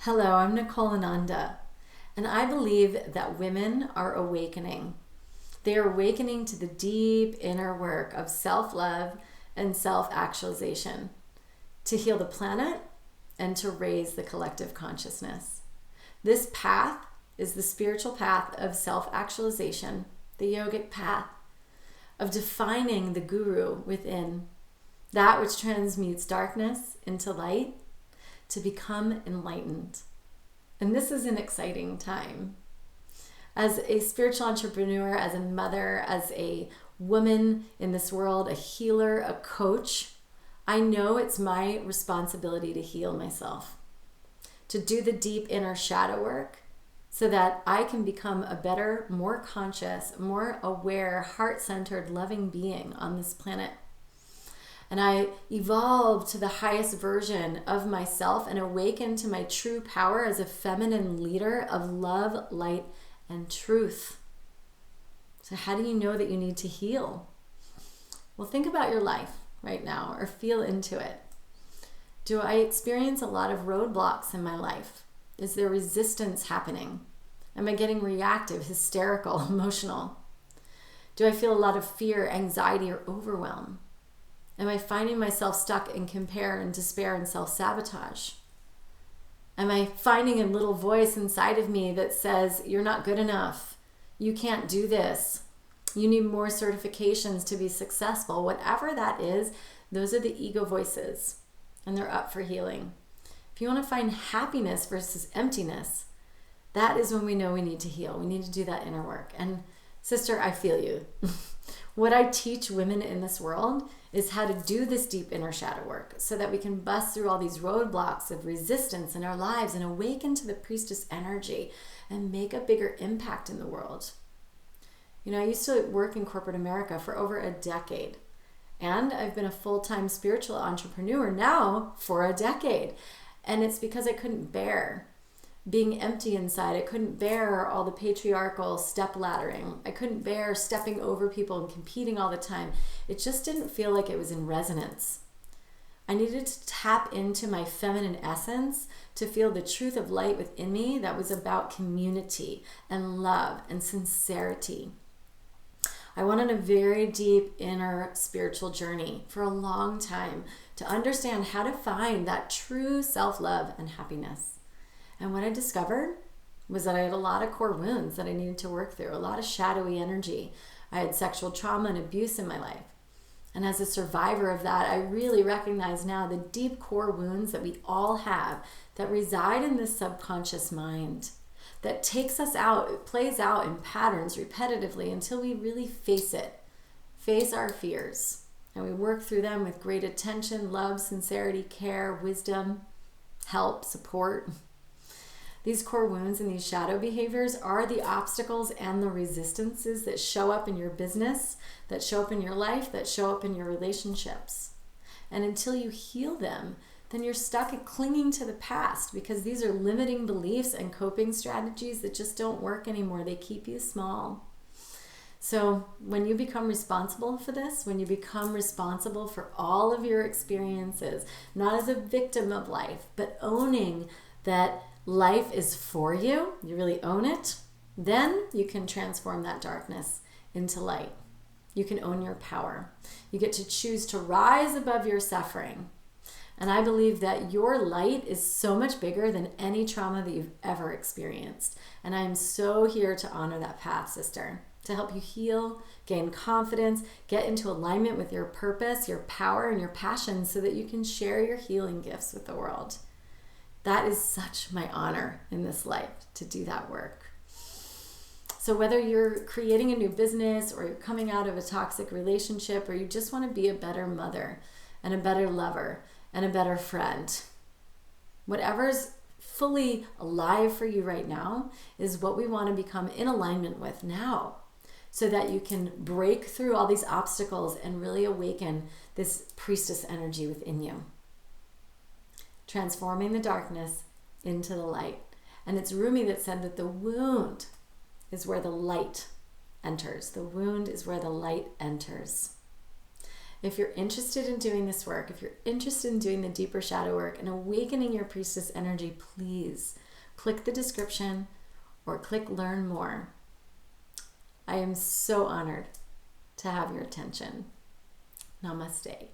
Hello, I'm Nicole Ananda, and I believe that women are awakening. They are awakening to the deep inner work of self-love and self-actualization to heal the planet and to raise the collective consciousness. This path is the spiritual path of self-actualization, the yogic path of defining the guru within, that which transmutes darkness into light, to become enlightened. And this is an exciting time. As a spiritual entrepreneur, as a mother, as a woman in this world, a healer, a coach, I know it's my responsibility to heal myself, to do the deep inner shadow work so that I can become a better, more conscious, more aware, heart-centered, loving being on this planet. And I evolve to the highest version of myself and awaken to my true power as a feminine leader of love, light, and truth. So how do you know that you need to heal? Well, think about your life right now or feel into it. Do I experience a lot of roadblocks in my life? Is there resistance happening? Am I getting reactive, hysterical, emotional? Do I feel a lot of fear, anxiety, or overwhelm? Am I finding myself stuck in compare and despair and self-sabotage? Am I finding a little voice inside of me that says, you're not good enough, you can't do this, you need more certifications to be successful? Whatever that is, those are the ego voices, and they're up for healing. If you want to find happiness versus emptiness, that is when we know we need to heal. We need to do that inner work. And sister, I feel you. What I teach women in this world is how to do this deep inner shadow work so that we can bust through all these roadblocks of resistance in our lives and awaken to the priestess energy and make a bigger impact in the world. You know, I used to work in corporate America for over a decade, and I've been a full-time spiritual entrepreneur now for a decade. And it's because I couldn't bear being empty inside. I couldn't bear all the patriarchal step laddering. I couldn't bear stepping over people and competing all the time. It just didn't feel like it was in resonance. I needed to tap into my feminine essence to feel the truth of light within me that was about community and love and sincerity. I went on a very deep inner spiritual journey for a long time to understand how to find that true self-love and happiness. And what I discovered was that I had a lot of core wounds that I needed to work through, a lot of shadowy energy. I had sexual trauma and abuse in my life. And as a survivor of that, I really recognize now the deep core wounds that we all have that reside in this subconscious mind that takes us out, it plays out in patterns repetitively until we really face it, face our fears. And we work through them with great attention, love, sincerity, care, wisdom, help, support. These core wounds and these shadow behaviors are the obstacles and the resistances that show up in your business, that show up in your life, that show up in your relationships. And until you heal them, then you're stuck at clinging to the past because these are limiting beliefs and coping strategies that just don't work anymore. They keep you small. So when you become responsible for this, when you become responsible for all of your experiences, not as a victim of life, but owning that life is for you, you really own it, then you can transform that darkness into light. You can own your power. You get to choose to rise above your suffering. And I believe that your light is so much bigger than any trauma that you've ever experienced. And I am so here to honor that path, sister, to help you heal, gain confidence, get into alignment with your purpose, your power, and your passion so that you can share your healing gifts with the world. That is such my honor in this life to do that work. So whether you're creating a new business or you're coming out of a toxic relationship or you just want to be a better mother and a better lover and a better friend, whatever's fully alive for you right now is what we want to become in alignment with now so that you can break through all these obstacles and really awaken this priestess energy within you. Transforming the darkness into the light. And it's Rumi that said that the wound is where the light enters. The wound is where the light enters. If you're interested in doing this work, if you're interested in doing the deeper shadow work and awakening your priestess energy, please click the description or click learn more. I am so honored to have your attention. Namaste.